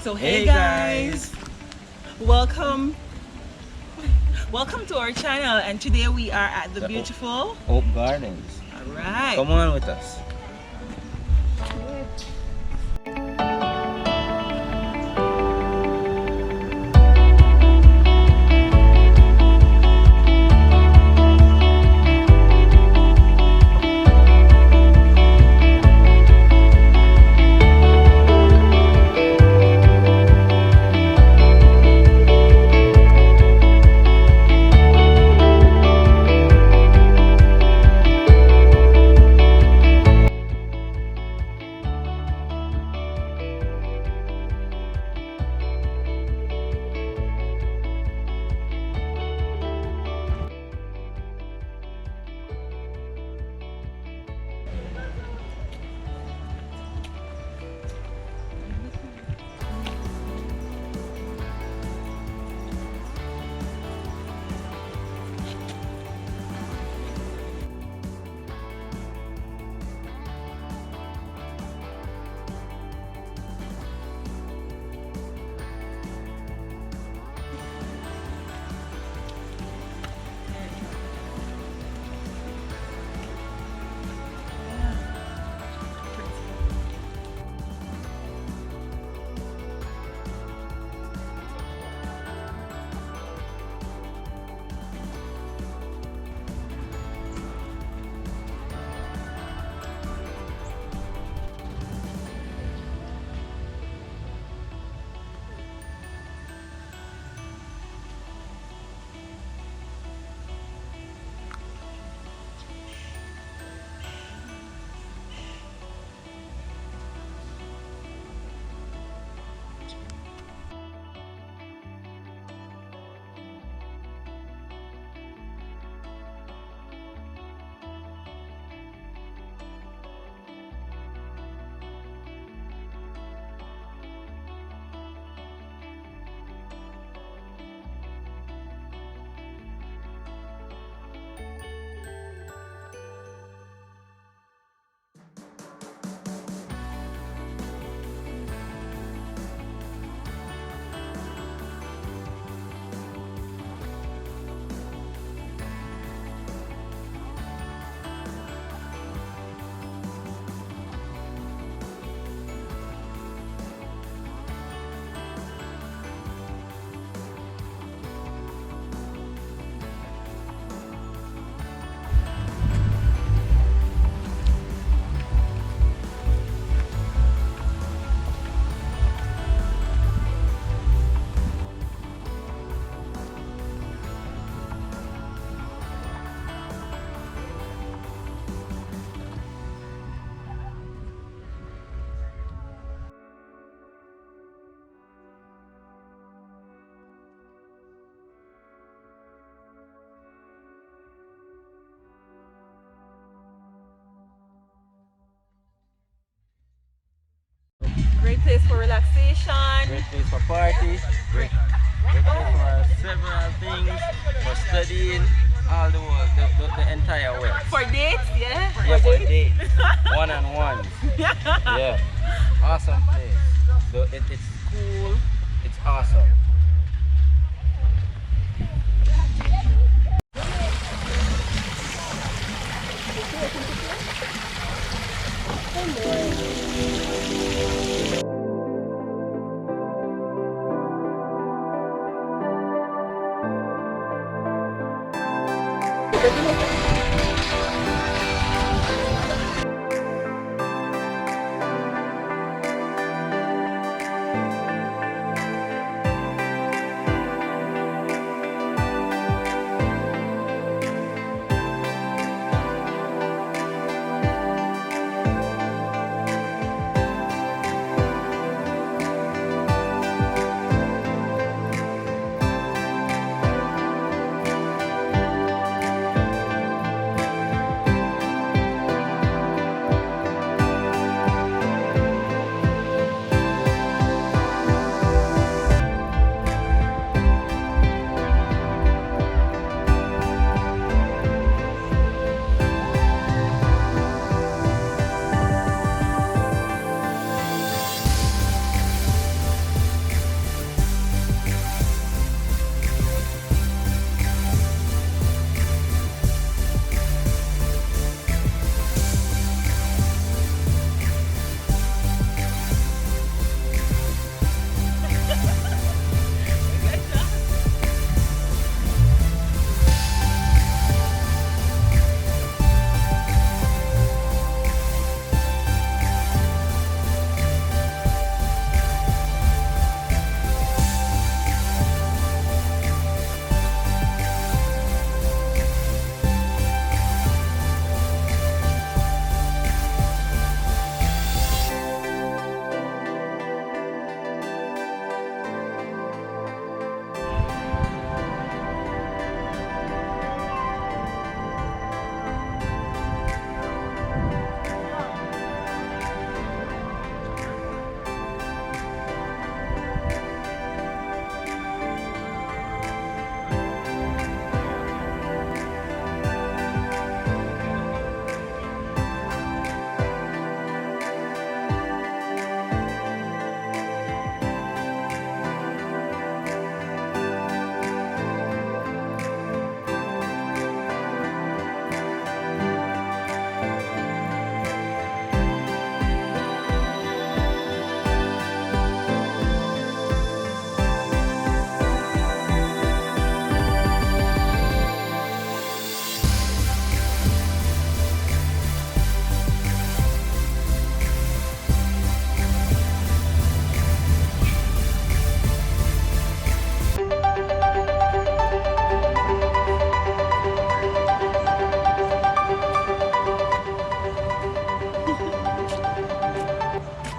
So hey guys, welcome to our channel, and today we are at the beautiful Hope Gardens. all right. Come on with us. Great place for relaxation, Great place for party. Great place for several things. For studying. All the world. The entire world. for dates, yeah. Yeah, for dates. One-on-one. Yeah. Awesome place. So it's cool. It's awesome.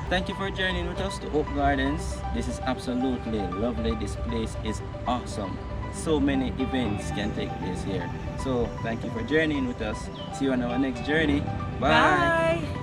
Thank you for journeying with us to Oak Gardens. This is absolutely lovely. This place is awesome. So many events can take place here. So thank you for journeying with us. See you on our next journey. Bye. Bye.